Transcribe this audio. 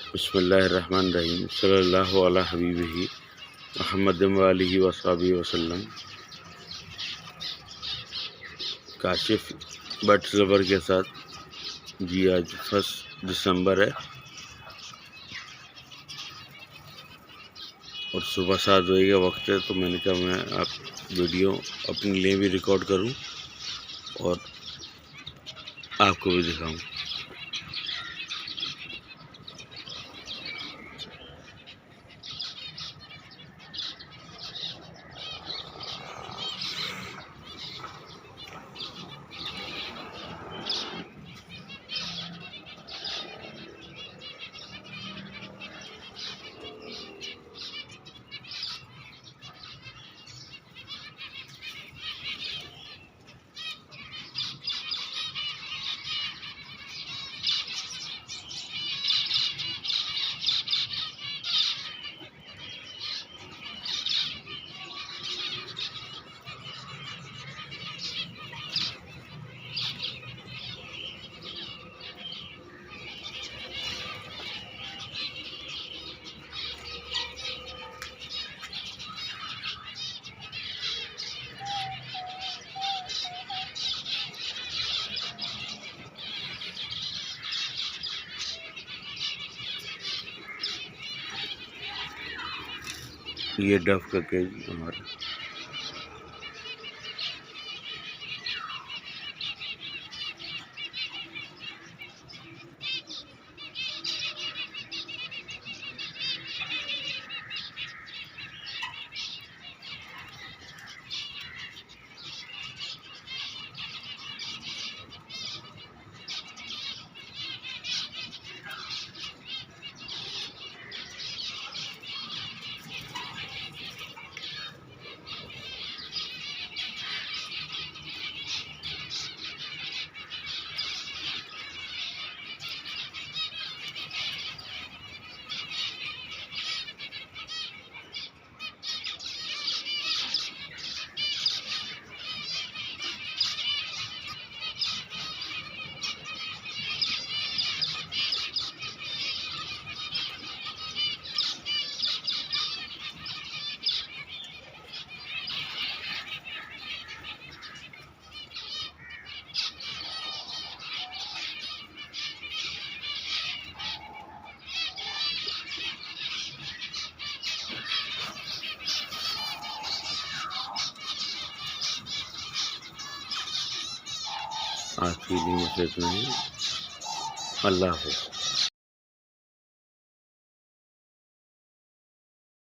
बिस्मिल्लाहिर्रहमानिर्रहीम सल्लल्लाहु अला हबीबिही मुहम्मद व आलिहि व अस्हाबिहि वसल्लम। काशिफ बट्स लवर के साथ जी आज 1 दिसंबर है और सुबह 7 बजे का वक्त है, तो मैंने कहा मैं आप वीडियो अपने लिए भी रिकॉर्ड करूं और आपको भी दिखाऊं। ये डफ का केज हमारा आज के लिए मुझे इतना ही। अल्लाह हाफ़िज़।